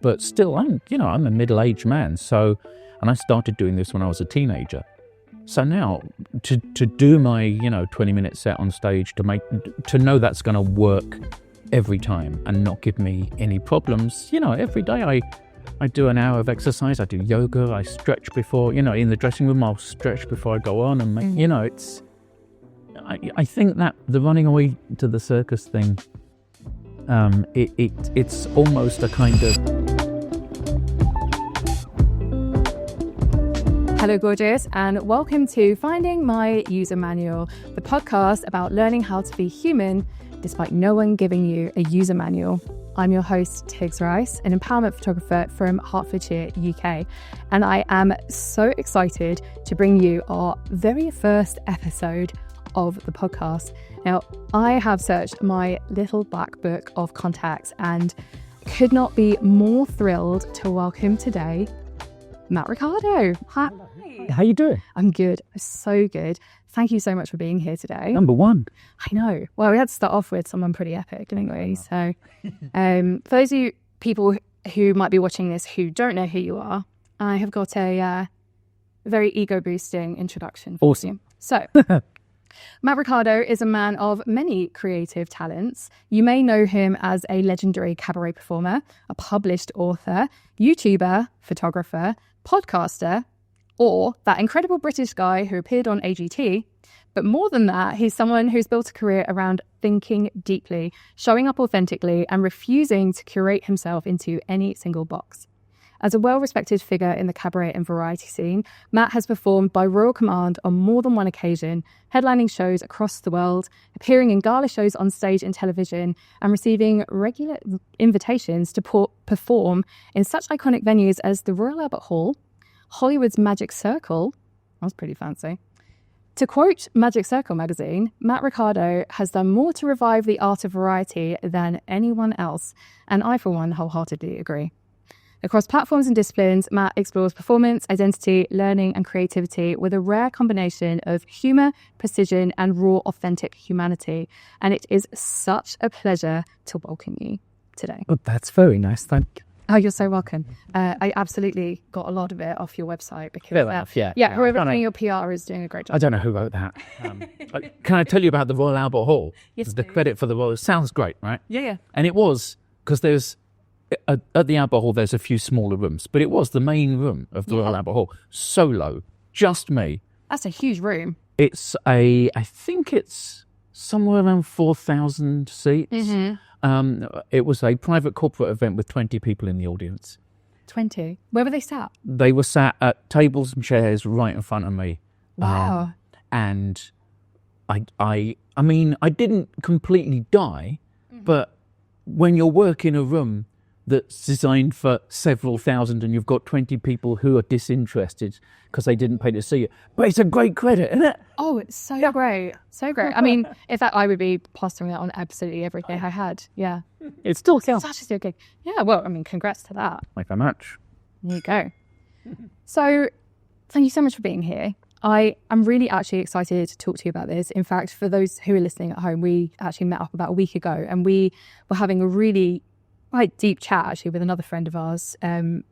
but still, I'm a middle-aged man. So, and I started doing this when I was a teenager. So now to do my 20-minute set on stage, to know that's going to work every time and not give me any problems. Every day I do an hour of exercise. I do yoga. I stretch before, in the dressing room. I'll stretch before I go on and make, it's. I think that the running away to the circus thing, it's almost a kind of. Hello, gorgeous, and welcome to Finding My User Manual, the podcast about learning how to be human despite no one giving you a user manual. I'm your host, Tigz Rice, an empowerment photographer from Hertfordshire, UK, and I am so excited to bring you our very first episode of the podcast. Now, I have searched my little black book of contacts and could not be more thrilled to welcome today Mat Ricardo. Hi. How you doing? I'm good. I'm so good. Thank you so much for being here today. Number one. I know. Well, we had to start off with someone pretty epic, didn't we? So for those of you people who might be watching this who don't know who you are, I have got a very ego-boosting introduction for you. So Mat Ricardo is a man of many creative talents. You may know him as a legendary cabaret performer, a published author, YouTuber, photographer, podcaster, or that incredible British guy who appeared on AGT. But more than that, he's someone who's built a career around thinking deeply, showing up authentically, and refusing to curate himself into any single box. As a well-respected figure in the cabaret and variety scene, Mat has performed by royal command on more than one occasion, headlining shows across the world, appearing in gala shows on stage and television, and receiving regular invitations to perform in such iconic venues as the Royal Albert Hall, Hollywood's Magic Circle. That was pretty fancy. To quote Magic Circle magazine, Mat Ricardo has done more to revive the art of variety than anyone else, and I, for one, wholeheartedly agree. Across platforms and disciplines, Mat explores performance, identity, learning, and creativity with a rare combination of humour, precision, and raw, authentic humanity. And it is such a pleasure to welcome you today. Oh, that's very nice. Thank you. Oh, you're so welcome. I absolutely got a lot of it off your website because whoever doing your PR is doing a great job. I don't know who wrote that. Can I tell you about the Royal Albert Hall? Yes, the please. credit for the Royal sounds great, right? Yeah. And it was because there's at the Albert Hall there's a few smaller rooms, but it was the main room of the Royal Albert Hall, solo, just me. That's a huge room. I think it's somewhere around 4,000 seats. Mm-hmm. It was a private corporate event with 20 people in the audience. 20. Where were they sat? They were sat at tables and chairs right in front of me. Wow. And I mean, I didn't completely die, but when you're working a room that's designed for several thousand and you've got 20 people who are disinterested because they didn't pay to see you. But it's a great credit, isn't it? Oh, it's so great. So great. I mean, in fact, I would be plastering that on absolutely every gig I had. Yeah. It still counts. Such a still gig. Yeah, well, I mean, congrats to that. Thank you very much. There you go. So, thank you so much for being here. I am really actually excited to talk to you about this. In fact, for those who are listening at home, we actually met up about a week ago and we were having a really quite deep chat actually with another friend of ours, kind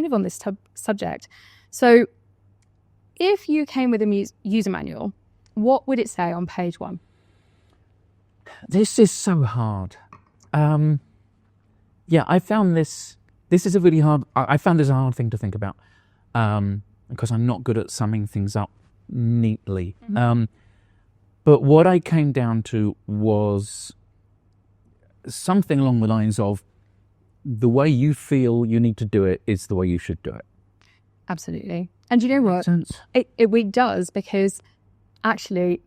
of on this subject. So if you came with a user manual, what would it say on page 1? This is so hard. I found this is a really hard, I found this a hard thing to think about because I'm not good at summing things up neatly. Mm-hmm. But what I came down to was something along the lines of the way you feel you need to do it is the way you should do it. Absolutely. And you know what? Sense? It really does, because actually,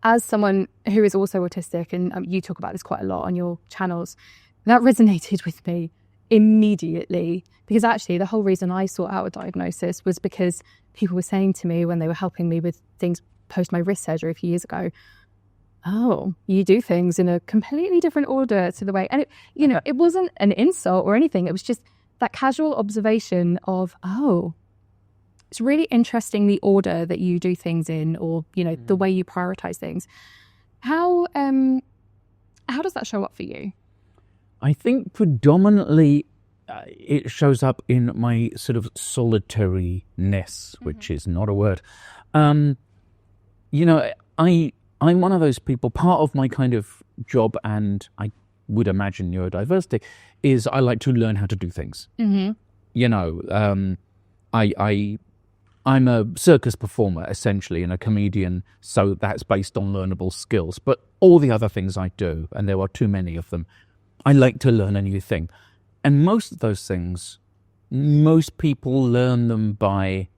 as someone who is also autistic, and you talk about this quite a lot on your channels, that resonated with me immediately, because actually the whole reason I sought out a diagnosis was because people were saying to me when they were helping me with things post my wrist surgery a few years ago, oh, you do things in a completely different order to the way. And, it wasn't an insult or anything. It was just that casual observation of, oh, it's really interesting the order that you do things in, or, the way you prioritize things. How does that show up for you? I think predominantly it shows up in my sort of solitariness, which is not a word. I'm one of those people. Part of my kind of job, and I would imagine neurodiversity, is I like to learn how to do things. I'm a circus performer, essentially, and a comedian, so that's based on learnable skills. But all the other things I do, and there are too many of them, I like to learn a new thing. And most of those things, most people learn them by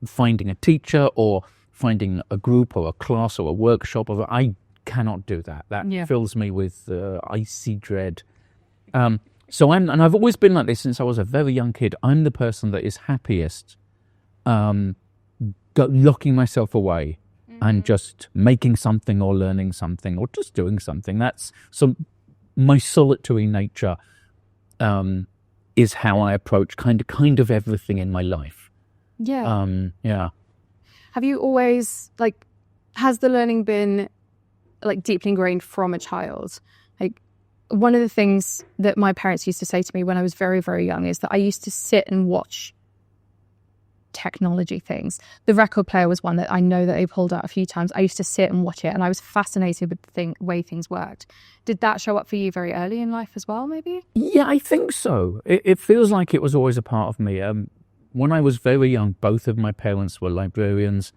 finding a teacher or finding a group or a class or a workshop. I cannot do that. That fills me with icy dread. And I've always been like this since I was a very young kid. I'm the person that is happiest locking myself away and just making something or learning something or just doing something. That's my solitary nature is how I approach kind of everything in my life. Yeah. Have you always, has the learning been deeply ingrained from a child? One of the things that my parents used to say to me when I was very, very young is that I used to sit and watch technology things. The record player was one that I know that they pulled out a few times. I used to sit and watch it, and I was fascinated with the way things worked. Did that show up for you very early in life as well, maybe? Yeah, I think so. It feels like it was always a part of me. When I was very young, both of my parents were librarians,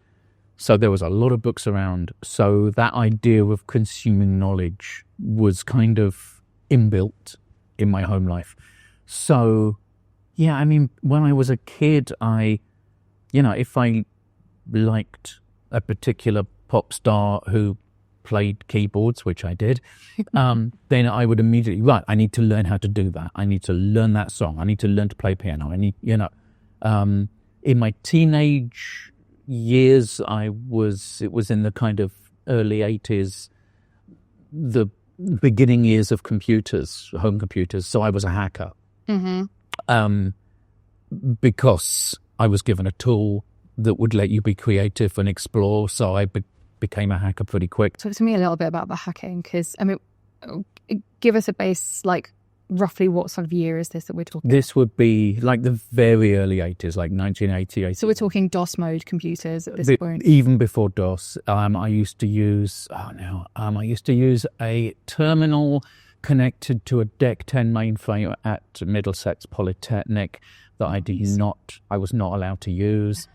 so there was a lot of books around. So that idea of consuming knowledge was kind of inbuilt in my home life. So, yeah, I mean, when I was a kid, if I liked a particular pop star who played keyboards, which I did, then I would immediately, I need to learn how to do that. I need to learn that song. I need to learn to play piano. In my teenage years, it was in the kind of early 80s, the beginning years of computers, home computers. So I was a hacker. Because I was given a tool that would let you be creative and explore. So I became a hacker pretty quick. Talk to me a little bit about the hacking, because, give us a base, roughly what sort of year is this that we're talking? This would be the very early 80s, 1980. So we're talking DOS mode computers at this point? Even before DOS. I used to use a terminal connected to a DEC 10 mainframe at Middlesex Polytechnic that I was not allowed to use.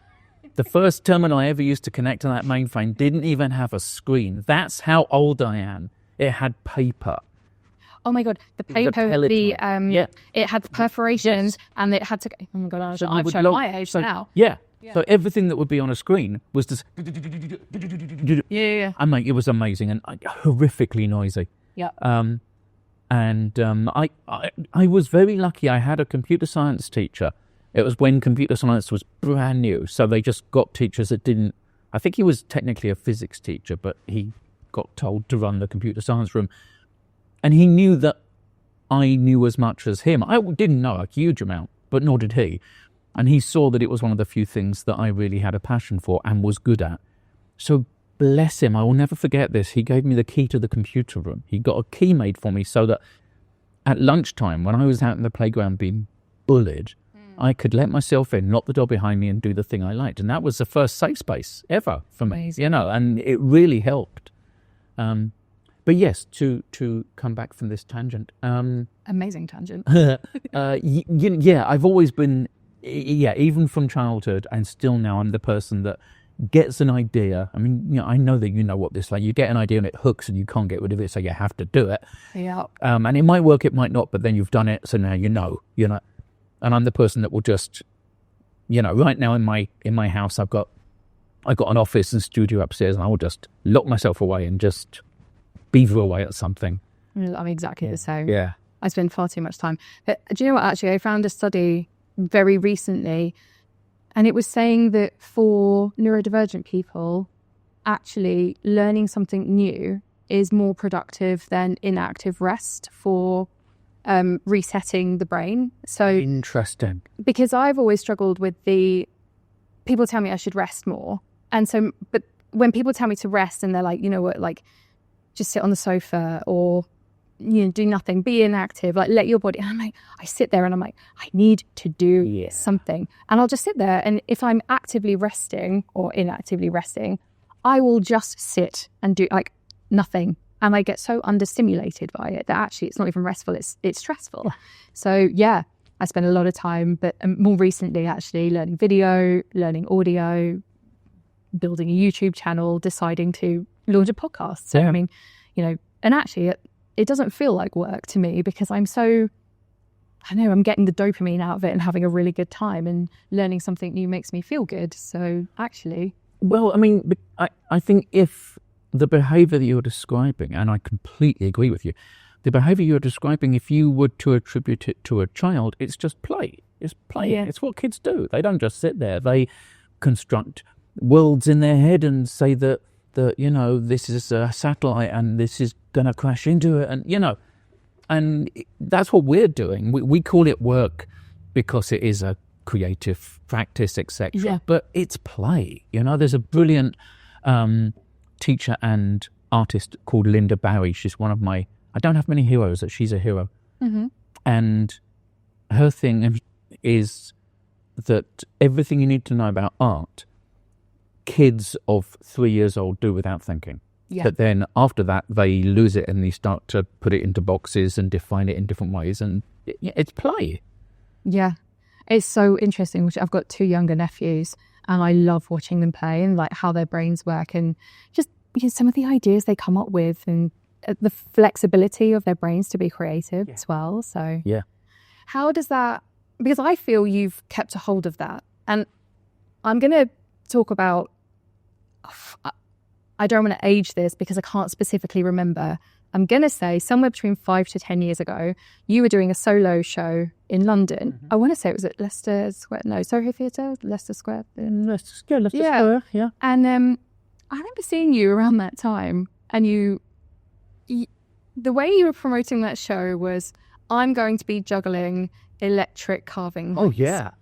The first terminal I ever used to connect to that mainframe didn't even have a screen. That's how old I am. It had paper. Oh my God, the paper, it had perforations and it had to, oh my God, I've shown my age now. Yeah. So everything that would be on a screen was just, Yeah. and it was amazing and horrifically noisy. Yeah. I was very lucky. I had a computer science teacher. It was when computer science was brand new. So they just got teachers that didn't, I think he was technically a physics teacher, but he got told to run the computer science room. And he knew that I knew as much as him. I didn't know a huge amount, but nor did he. And he saw that it was one of the few things that I really had a passion for and was good at. So bless him, I will never forget this. He gave me the key to the computer room. He got a key made for me so that at lunchtime, when I was out in the playground being bullied, I could let myself in, lock the door behind me and do the thing I liked. And that was the first safe space ever for me, Amazing. And it really helped. But yes, to come back from this tangent. Amazing tangent. I've always been, even from childhood and still now, I'm the person that gets an idea. I mean, I know that you know what this, you get an idea and it hooks and you can't get rid of it, so you have to do it. Yeah. And it might work, it might not, but then you've done it, so now you know. And I'm the person that will just, right now in my house, I've got an office and studio upstairs, and I will just lock myself away and just beaver away at something. I'm exactly the same. Yeah. I spend far too much time. But do you know what, actually, I found a study very recently, and it was saying that for neurodivergent people, actually learning something new is more productive than inactive rest for resetting the brain. So interesting. Because I've always struggled with people tell me I should rest more. And so, but when people tell me to rest and they're like, you know what, just sit on the sofa or do nothing, be inactive, like let your body. And I'm like, I sit there and I'm like, I need to do something. And I'll just sit there. And if I'm actively resting or inactively resting, I will just sit and do like nothing. And I get so understimulated by it that actually it's not even restful, it's stressful. So yeah, I spend a lot of time, but more recently actually learning video, learning audio, building a YouTube channel, deciding to launch a podcast. So I mean, and actually it doesn't feel like work to me because I'm getting the dopamine out of it and having a really good time, and learning something new makes me feel good. So actually... Well, I mean, I think if the behaviour that you're describing, and I completely agree with you, the behaviour you're describing, if you were to attribute it to a child, it's just play. It's play. Yeah. It's what kids do. They don't just sit there. They construct worlds in their head and say that this is a satellite and this is going to crash into it. And that's what we're doing. We call it work because it is a creative practice, etc. Yeah. But it's play. There's a brilliant teacher and artist called Linda Barry. She's one of my... I don't have many heroes, but she's a hero. Mm-hmm. And her thing is that everything you need to know about art, kids of 3 years old do without thinking. Yeah. But then after that, they lose it and they start to put it into boxes and define it in different ways. And it's play. Yeah. It's so interesting. I've got 2 younger nephews and I love watching them play and like how their brains work and just some of the ideas they come up with and the flexibility of their brains to be creative as well. So how does that, because I feel you've kept a hold of that. And I'm going to talk about, I don't want to age this because I can't specifically remember. I'm going to say somewhere between 5 to 10 years ago, you were doing a solo show in London. Mm-hmm. I want to say it was at Leicester Square. No, Soho Theatre, Leicester Square. Leicester Square, yeah. And I remember seeing you around that time, and the way you were promoting that show was, I'm going to be juggling electric carving. Oh, yeah.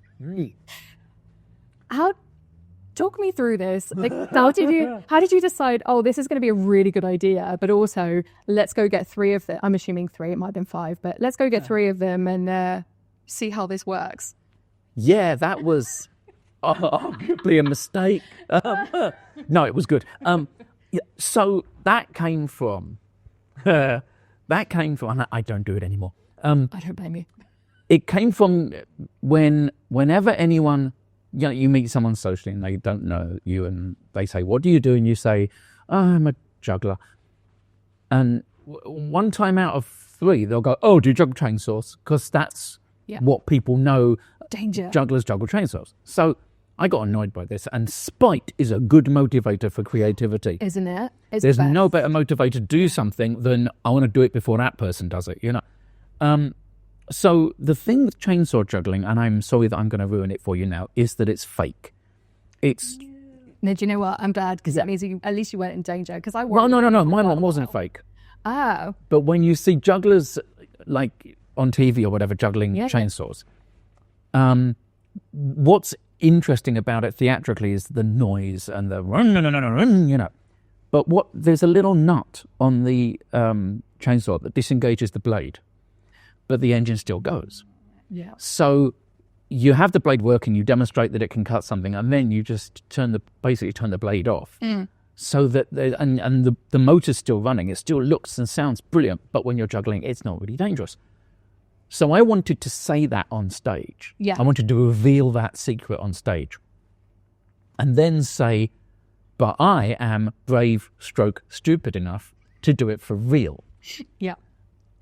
Talk me through this. Like, how did you decide, this is going to be a really good idea, but also let's go get 3 of them. I'm assuming 3, it might have been 5, but let's go get 3 of them and see how this works. Yeah, that was arguably a mistake. No, it was good. So that came from, and I don't do it anymore. I don't blame you. It came from whenever anyone, you meet someone socially and they don't know you and they say, what do you do? And you say, I'm a juggler. And one time out of 3, they'll go, do you juggle chainsaws? Because that's what people know. Danger. Jugglers juggle chainsaws. So I got annoyed by this. And spite is a good motivator for creativity. Isn't it? There's no better motivator to do something than I want to do it before that person does it, So the thing with chainsaw juggling, and I'm sorry that I'm going to ruin it for you now, is that it's fake. It's... No, do you know what? I'm glad, because that means at least you weren't in danger. Because I Well, no. My one wasn't fake. Oh. But when you see jugglers, like on TV or whatever, juggling chainsaws, what's interesting about it theatrically is the noise and the run. But there's a little nut on the chainsaw that disengages the blade, but the engine still goes. Yeah. So you have the blade working, you demonstrate that it can cut something, and then you just basically turn the blade off. So that the motor's still running. It still looks and sounds brilliant, but when you're juggling, it's not really dangerous. So I wanted to say that on stage. Yeah. I wanted to reveal that secret on stage. And then say, but I am brave stroke stupid enough to do it for real. Yeah.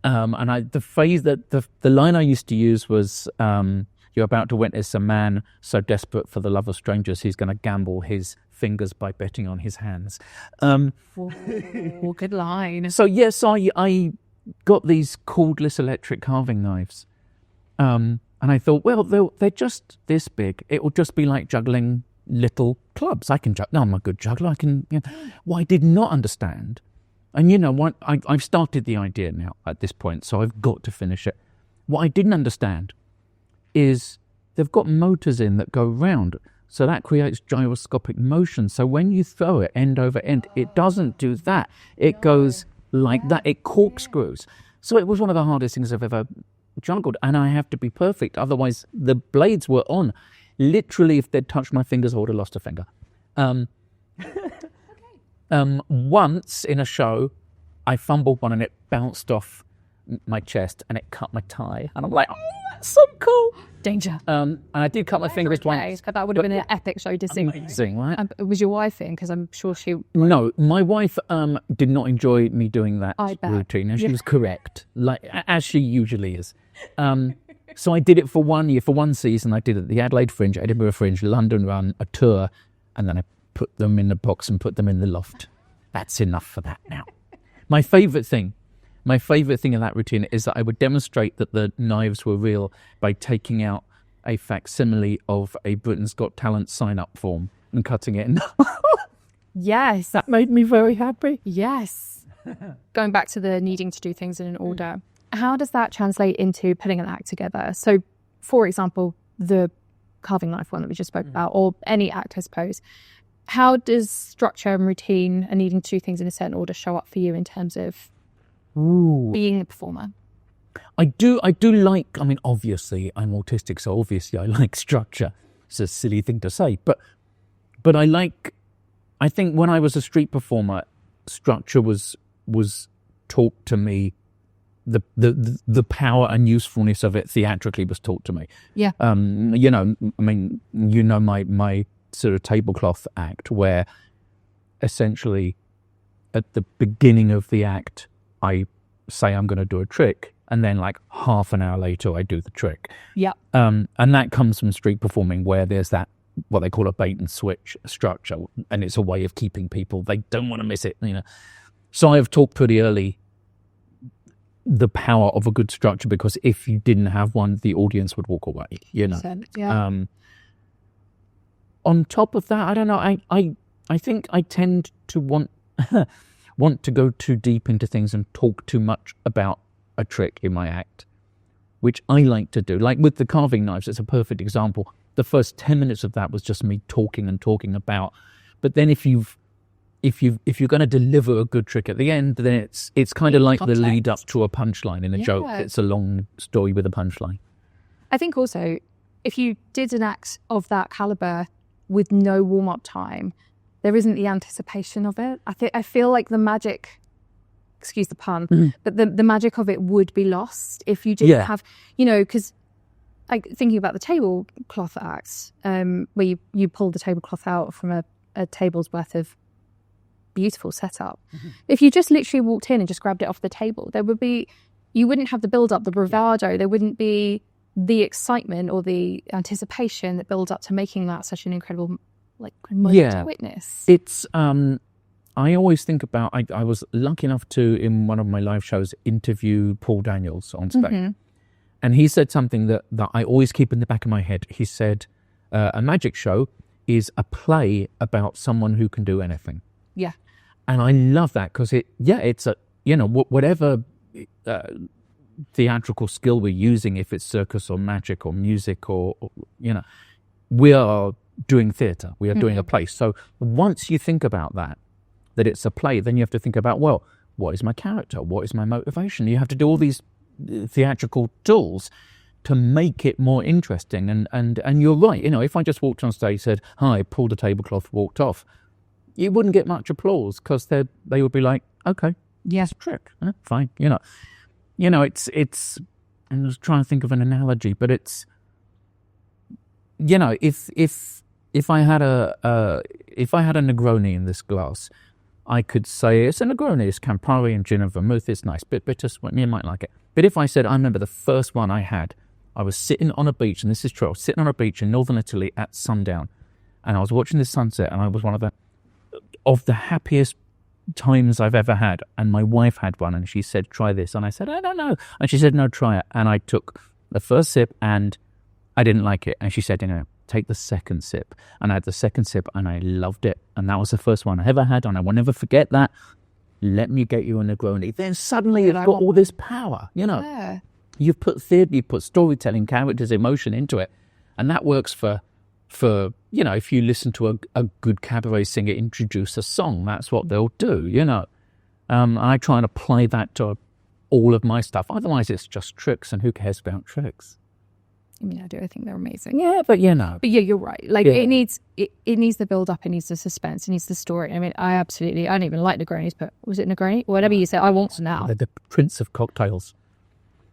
And the phrase that the line I used to use was, you're about to witness a man so desperate for the love of strangers, he's going to gamble his fingers by betting on his hands. Good line. So yes, I got these cordless electric carving knives. And I thought, well, they're just this big. It will just be like juggling little clubs. I can juggle. No, I'm a good juggler. I can. What I did not understand, and I've started the idea now at this point, so I've got to finish it. What I didn't understand is they've got motors in that go round, so that creates gyroscopic motion. So when you throw it end over end, it doesn't do that. It goes like that. It corkscrews. So it was one of the hardest things I've ever juggled, and I have to be perfect. Otherwise, the blades were on. Literally, if they'd touched my fingers, I would have lost a finger. Once in a show, I fumbled one and it bounced off my chest and it cut my tie. And I'm like, oh, that's so cool. Danger. And I did cut my finger twice. But that would have been an epic show to see. Amazing, right? Was your wife in? Because I'm sure she... No, my wife did not enjoy me doing that routine. And she was correct, like as she usually is. So I did it for 1 year, for one season. I did it at the Adelaide Fringe, Edinburgh Fringe, London Run, a tour, and then I put them in the box and put them in the loft. That's enough for that now. My favourite thing in that routine is that I would demonstrate that the knives were real by taking out a facsimile of a Britain's Got Talent sign-up form and cutting it in. Yes. That made me very happy. Yes. Going back to the needing to do things in an order, how does that translate into putting an act together? So, for example, the carving knife one that we just spoke about, or any act, I suppose. How does structure and routine and needing to do things in a certain order show up for you in terms of being a performer? I do like, I mean, obviously I'm autistic, so obviously I like structure. It's a silly thing to say, but I think when I was a street performer, structure was taught to me. The power and usefulness of it theatrically was taught to me. Yeah. My sort of tablecloth act, where essentially at the beginning of the act I say I'm going to do a trick, and then like half an hour later I do the trick. Yeah. And that comes from street performing, where there's that what they call a bait and switch structure, and it's a way of keeping people, they don't want to miss it, So I've taught pretty early the power of a good structure, because if you didn't have one, the audience would walk away, Yeah. On top of that, I don't know, I think I tend to want to go too deep into things and talk too much about a trick in my act, which I like to do. Like with the carving knives, it's a perfect example. The first 10 minutes of that was just me talking about. But then if you're going to deliver a good trick at the end, then it's kind of like context. The lead up to a punchline in a joke. It's a long story with a punchline. I think also, if you did an act of that caliber with no warm-up time, there isn't the anticipation of it. I feel like the magic, excuse the pun, but the magic of it would be lost if you didn't have, because thinking about the tablecloth acts, where you pull the tablecloth out from a table's worth of beautiful setup. If you just literally walked in and just grabbed it off the table, you wouldn't have the build-up, the bravado, there wouldn't be the excitement or the anticipation that builds up to making that such an incredible moment to witness. It's I always think about, I was lucky enough to, in one of my live shows, interview Paul Daniels on stage, and he said something that I always keep in the back of my head. He said a magic show is a play about someone who can do anything. Yeah. And I love that, because it's a, whatever theatrical skill we're using, if it's circus or magic or music or we are doing theatre, we are doing a play. So once you think about that it's a play, then you have to think about, well, what is my character? What is my motivation? You have to do all these theatrical tools to make it more interesting. And you're right, if I just walked on stage, said, hi, pulled a tablecloth, walked off, you wouldn't get much applause, because they would be like, okay, yes, trick, fine, it's. I was trying to think of an analogy, but it's, if I had a Negroni in this glass, I could say it's a Negroni, it's Campari and gin and vermouth, it's nice, bit bitter, you might like it. But if I said, I remember the first one I had, I was sitting on a beach, and this is true, I was sitting on a beach in northern Italy at sundown, and I was watching the sunset, and I was one of the happiest times I've ever had. And my wife had one, and she said, try this. And I said, I don't know. And she said, no, try it. And I took the first sip and I didn't like it. And she said, take the second sip. And I had the second sip and I loved it. And that was the first one I ever had. And I will never forget that. Let me get you a Negroni. Then suddenly you've got all this power, Yeah. You've put theatre, you've put storytelling, characters, emotion into it. And that works for if you listen to a good cabaret singer introduce a song, that's what they'll do, I try and apply that to all of my stuff. Otherwise, it's just tricks, and who cares about tricks? I mean, I do. I think they're amazing. Yeah, but you know. But yeah, you're right. Like it needs the build up. It needs the suspense. It needs the story. I mean, I don't even like Negronis, but was it Negroni? Whatever you say, I want to now. They're the prince of cocktails.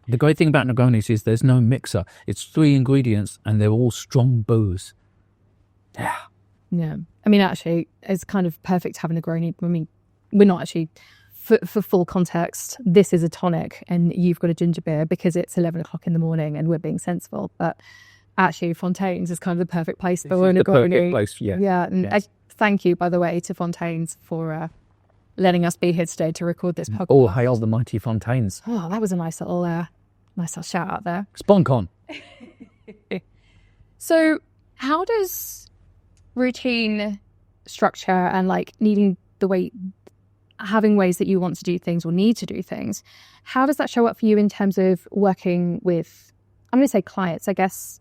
The great thing about Negronis is there's no mixer. It's 3 ingredients and they're all strong booze. Yeah. Yeah. I mean, actually, it's kind of perfect to have a Negroni. I mean, we're not actually, for full context, this is a tonic and you've got a ginger beer because it's 11 o'clock in the morning and we're being sensible. But actually, Fontaine's is kind of the perfect place for a Negroni. Perfect place, yeah. Yeah. And yes. Thank you, by the way, to Fontaine's for letting us be here today to record this podcast. Oh, hail the mighty Fontaines. Oh, that was a nice little shout out there. Sponcon. So how does routine structure and like having ways that you want to do things or need to do things, how does that show up for you in terms of working with, I'm going to say clients, I guess,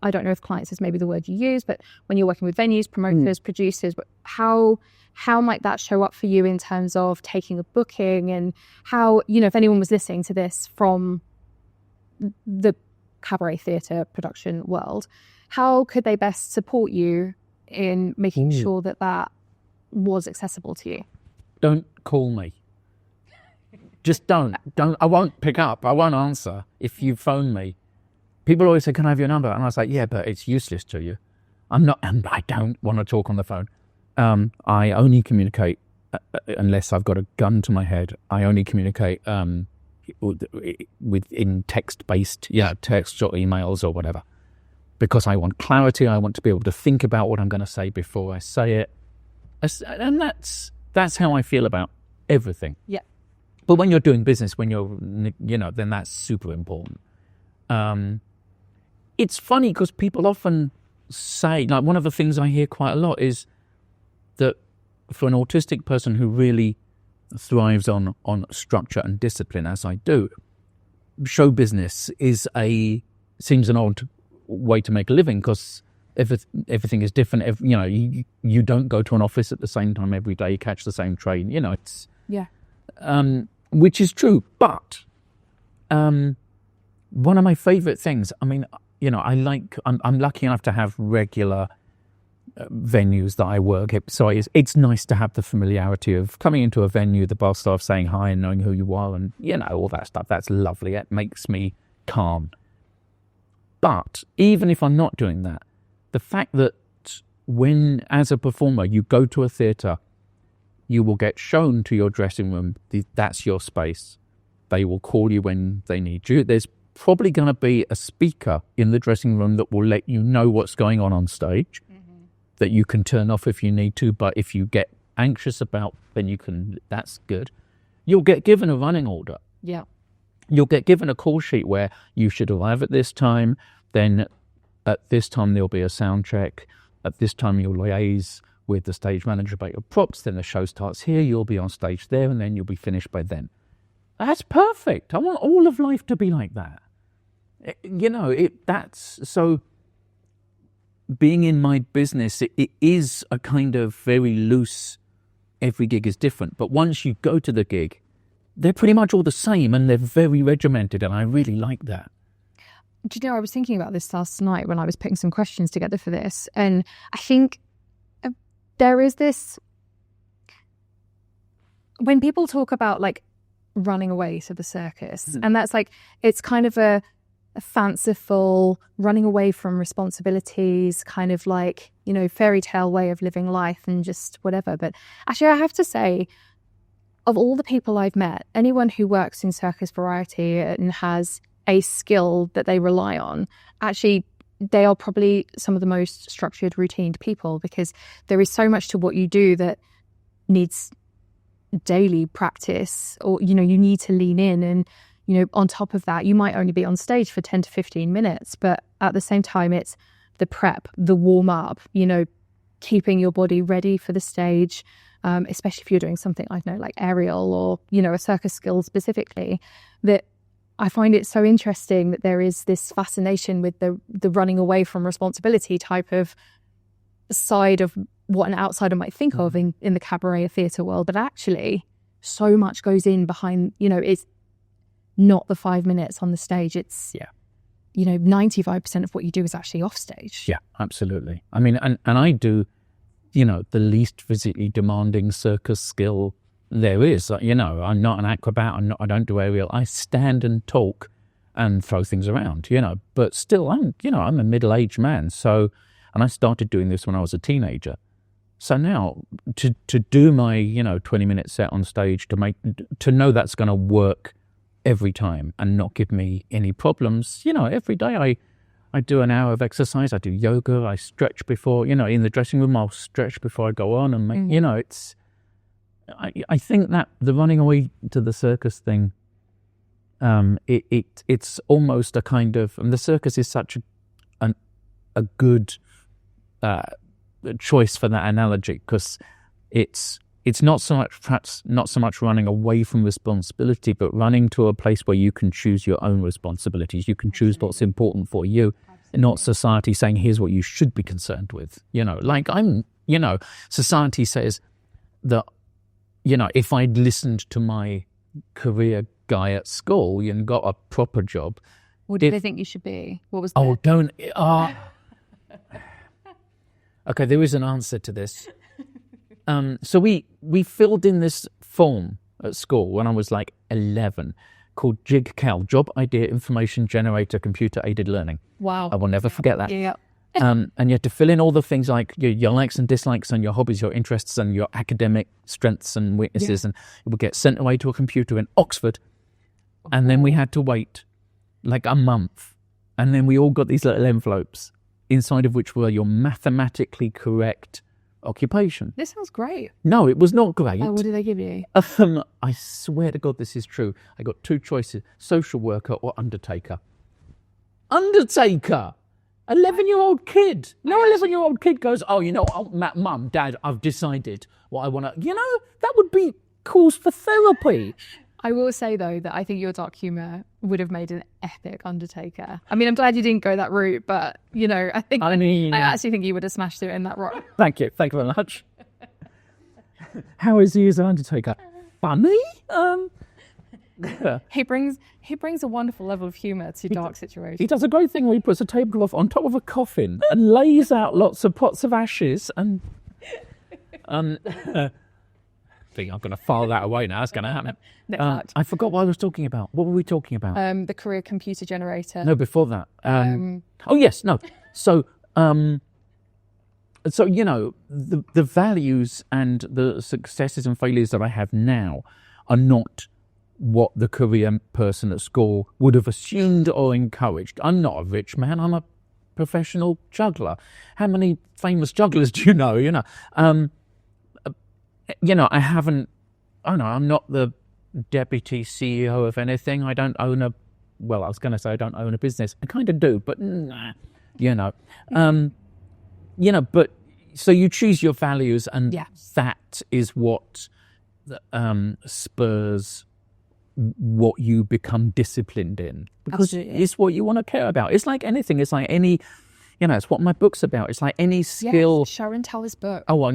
I don't know if clients is maybe the word you use, but when you're working with venues, promoters, producers, how might that show up for you in terms of taking a booking, and how, if anyone was listening to this from the cabaret theatre production world, how could they best support you in making sure that was accessible to you? Don't call me. Just don't. I won't pick up. I won't answer if you phone me. People always say, can I have your number? And I was like, yeah, but it's useless to you. I don't want to talk on the phone. I only communicate, unless I've got a gun to my head, I only communicate in text-based, text or emails or whatever. Because I want clarity. I want to be able to think about what I'm going to say before I say it. And that's how I feel about everything. Yeah. But when you're doing business, then that's super important. It's funny because people often say, like, one of the things I hear quite a lot is that for an autistic person who really thrives on structure and discipline, as I do, show business seems an odd way to make a living because everything is different. You don't go to an office at the same time every day, you catch the same train, it's... Yeah. Which is true, but one of my favourite things, I mean, I'm lucky enough to have regular venues that I work at, so it's nice to have the familiarity of coming into a venue, the bar staff saying hi and knowing who you are, and all that stuff. That's lovely. It makes me calm. But even if I'm not doing that, the fact that when, as a performer, you go to a theatre, you will get shown to your dressing room, that's your space. They will call you when they need you. There's probably going to be a speaker in the dressing room that will let you know what's going on stage, that you can turn off if you need to, but if you get anxious about, then that's good. You'll get given a running order. Yeah. You'll get given a call sheet where you should arrive at this time, then at this time there'll be a sound check, at this time you'll liaise with the stage manager about your props, then the show starts here, you'll be on stage there, and then you'll be finished by then. That's perfect. I want all of life to be like that. So being in my business, it is a kind of very loose, every gig is different, but once you go to the gig, they're pretty much all the same and they're very regimented, and I really like that. Do you know, I was thinking about this last night when I was putting some questions together for this, and I think there is this, when people talk about like running away to the circus, and that's like, it's kind of a fanciful running away from responsibilities, kind of like, fairy tale way of living life and just whatever. But actually, I have to say, of all the people I've met, anyone who works in circus variety and has a skill that they rely on, actually, they are probably some of the most structured, routined people, because there is so much to what you do that needs daily practice, or, you need to lean in. And, on top of that, you might only be on stage for 10 to 15 minutes, but at the same time, it's the prep, the warm up, keeping your body ready for the stage, especially if you're doing something, I don't know, like aerial or, a circus skill specifically, that I find it so interesting that there is this fascination with the running away from responsibility type of side of what an outsider might think of in the cabaret or theatre world. But actually, so much goes in behind, not the 5 minutes on the stage. It's, Yeah. 95% of what you do is actually off stage. Yeah, absolutely. I mean, and I do, the least physically demanding circus skill there is. I'm not an acrobat. I don't do aerial. I stand and talk and throw things around, but still I'm a middle-aged man. So, and I started doing this when I was a teenager. So now to do my, 20-minute set on stage, to know that's going to work every time and not give me any problems, every day I do an hour of exercise. I do yoga. I stretch before, in the dressing room, I'll stretch before I go on and make, I think that the running away to the circus thing, it's almost a kind of, and the circus is such a good choice for that analogy, because it's not so much, perhaps not so much running away from responsibility, but running to a place where you can choose your own responsibilities. You can choose what's important for you, and not society saying, here's what you should be concerned with. Society says that, if I'd listened to my career guy at school and got a proper job. What did they think you should be? What was Oh, don't... Okay, there is an answer to this. So we filled in this form at school when I was like 11 called JIGCAL, Job Idea Information Generator Computer Aided Learning. Wow. I will never forget that. Yeah. And you had to fill in all the things like your likes and dislikes and your hobbies, your interests and your academic strengths and weaknesses. And it would get sent away to a computer in Oxford. And then we had to wait like a month. And then we all got these little envelopes inside of which were your mathematically correct occupation. This sounds great. No, it was not great. Oh, what did they give you? I swear to God this is true. I got two choices, social worker or undertaker. Undertaker! 11-year-old kid. No 11-year-old kid goes, Mum, Dad, I've decided what I want to... that would be cause for therapy. I will say, though, that I think your dark humour would have made an epic undertaker. I mean, I'm glad you didn't go that route, but, I actually think you would have smashed it in that role. Thank you very much. How is he as an undertaker? Funny? He brings a wonderful level of humour to dark situations. He does a great thing where he puts a tablecloth on top of a coffin and lays out lots of pots of ashes and... I think I'm going to file that away now. That's going to happen. I forgot what I was talking about. What were we talking about? The career computer generator. No, before that. Oh, yes, no. So, the values and the successes and failures that I have now are not what the career person at school would have assumed or encouraged. I'm not a rich man. I'm a professional juggler. How many famous jugglers do you know? I'm not the deputy CEO of anything. I don't own I don't own a business. I kind of do, but but so you choose your values and that is what spurs what you become disciplined in, because it's what you want to care about. It's like anything. It's like any... it's what my book's about. It's like any skill... Yes, show and tell this book. Oh, well,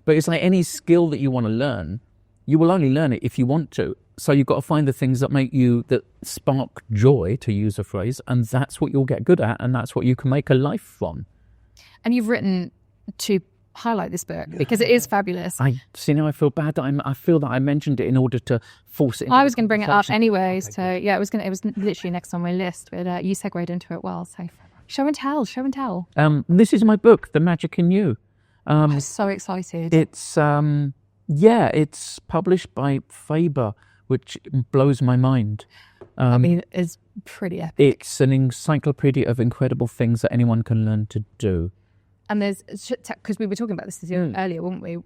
But it's like any skill that you want to learn, you will only learn it if you want to. So you've got to find the things that spark joy, to use a phrase, and that's what you'll get good at, and that's what you can make a life from. And you've written to highlight this book, because it is fabulous. I feel bad that I feel that I mentioned it in order to force it. I was going to bring it up anyway, it was literally next on my list, but you segued into it well, so... Show and tell. This is my book, The Magic in You. I'm so excited. It's it's published by Faber, which blows my mind. It's pretty epic. It's an encyclopedia of incredible things that anyone can learn to do. And there's, because we were talking about this earlier, weren't we?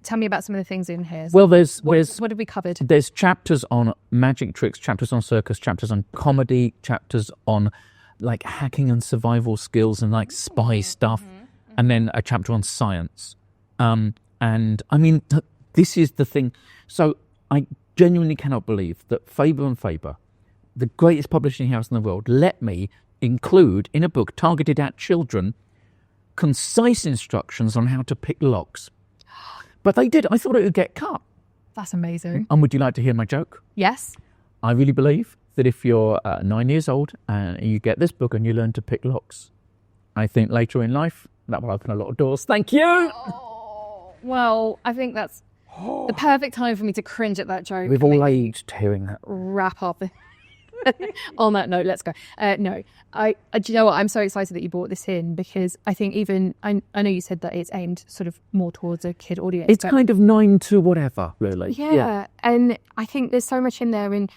Tell me about some of the things in here. Well, what have we covered? There's chapters on magic tricks, chapters on circus, chapters on comedy, chapters on like hacking and survival skills and like spy stuff, and then a chapter on science. This is the thing. So I genuinely cannot believe that Faber and Faber, the greatest publishing house in the world, let me include in a book targeted at children concise instructions on how to pick locks. But they did. I thought it would get cut. That's amazing. And would you like to hear my joke? Yes. I really believe that if you're 9 years old and you get this book and you learn to pick locks, I think later in life, that will open a lot of doors. Thank you. Oh, well, I think that's the perfect time for me to cringe at that joke. We've all aged hearing that. Wrap up. On that note, let's go. No, do you know what? I'm so excited that you brought this in, because I think even, I know you said that it's aimed sort of more towards a kid audience. It's kind of 9 to whatever, really. Yeah. And I think there's so much in there, in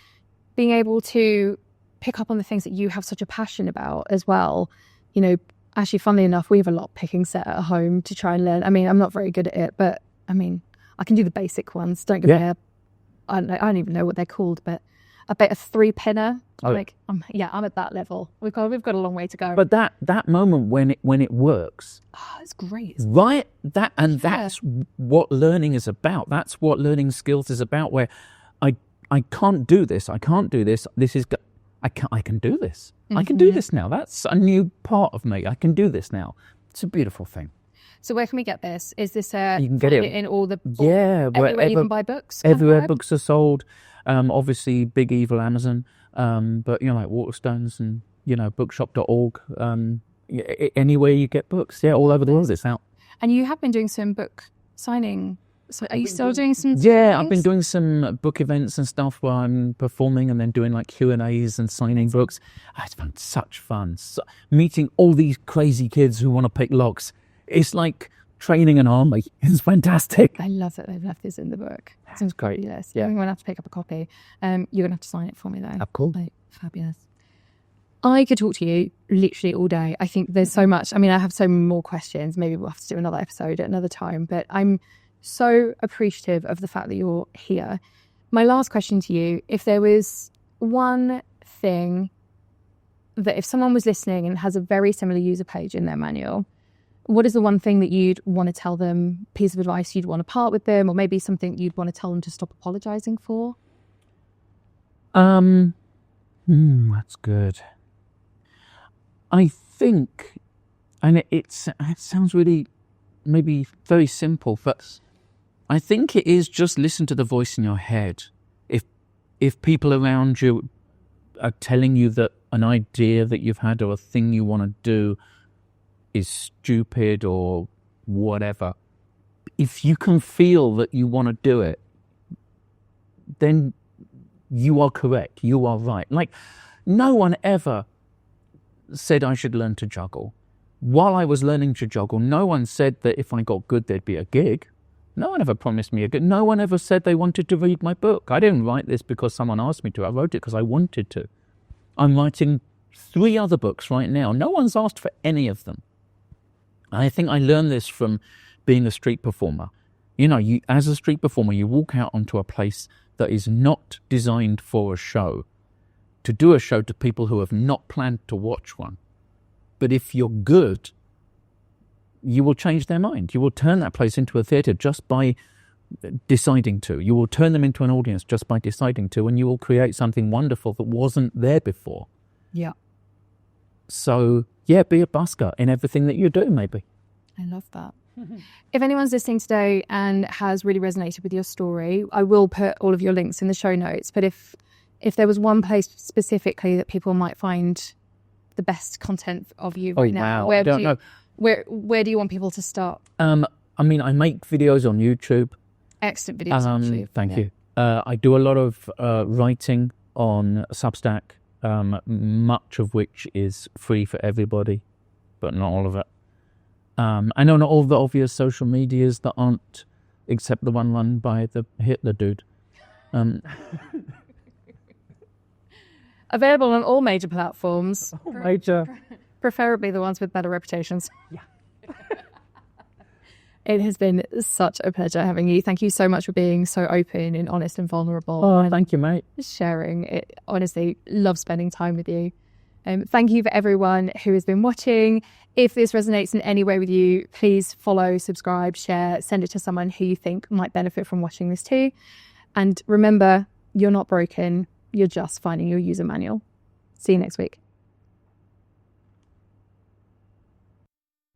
being able to pick up on the things that you have such a passion about as well. You know, actually, funnily enough, we have a lock picking set at home to try and learn. I mean, I'm not very good at it, but I mean, I can do the basic ones. Don't give me I don't even know what they're called, but a bit of 3-pinner. I'm at that level. We've got a long way to go. But that moment when it works, it's great, right? That's what learning is about. That's what learning skills is about. Where I can't do this. I can't do this. I can do this. Mm-hmm. I can do this now. That's a new part of me. I can do this now. It's a beautiful thing. So where can we get this? Is this you can get it in all the everywhere you can buy books? Everywhere books are sold. Obviously, big evil Amazon, but like Waterstones and bookshop.org. Anywhere you get books, all over the world it's out. And you have been doing some book signing. So are you still doing some? Yeah, I've been doing some book events and stuff where I'm performing and then doing like Q&As and signing books. It's been such fun. Meeting all these crazy kids who want to pick locks. It's like training an army. It's fantastic. I love that they've left this in the book. It's great. Fabulous. Yeah. I'm going to have to pick up a copy. You're going to have to sign it for me though. Of course. Fabulous. I could talk to you literally all day. I think there's so much. I mean, I have so many more questions. Maybe we'll have to do another episode at another time. But I'm so appreciative of the fact that you're here. My last question to you, if there was one thing that if someone was listening and has a very similar user page in their manual, what is the one thing that you'd want to tell them, piece of advice you'd want to part with them, or maybe something you'd want to tell them to stop apologizing for? That's good. I think, and it sounds really maybe very simple, but I think it is just listen to the voice in your head. If people around you are telling you that an idea that you've had or a thing you want to do is stupid or whatever, if you can feel that you want to do it, then you are correct. You are right. Like, no one ever said I should learn to juggle. While I was learning to juggle, no one said that if I got good, there'd be a gig. No one ever promised me a gig. No one ever said they wanted to read my book. I didn't write this because someone asked me to. I wrote it because I wanted to. I'm writing 3 other books right now. No one's asked for any of them. I think I learned this from being a street performer. You as a street performer, you walk out onto a place that is not designed for a show, to do a show to people who have not planned to watch one. But if you're good, you will change their mind. You will turn that place into a theatre just by deciding to. You will turn them into an audience just by deciding to, and you will create something wonderful that wasn't there before. Yeah. So, be a busker in everything that you do, maybe. I love that. If anyone's listening today and has really resonated with your story, I will put all of your links in the show notes. But if there was one place specifically that people might find the best content of you right now, I don't know. Where do you want people to start? I make videos on YouTube. Excellent videos on YouTube. Thank you. I do a lot of writing on Substack, much of which is free for everybody, but not all of it. I know not all the obvious social medias that aren't, except the one run by the Hitler dude. Available on all major platforms. All major. Preferably the ones with better reputations. Yeah. It has been such a pleasure having you. Thank you so much for being so open and honest and vulnerable. Oh, thank you, mate. Sharing it. Honestly, love spending time with you. Thank you for everyone who has been watching. If this resonates in any way with you, please follow, subscribe, share, send it to someone who you think might benefit from watching this too. And remember, you're not broken. You're just finding your user manual. See you next week.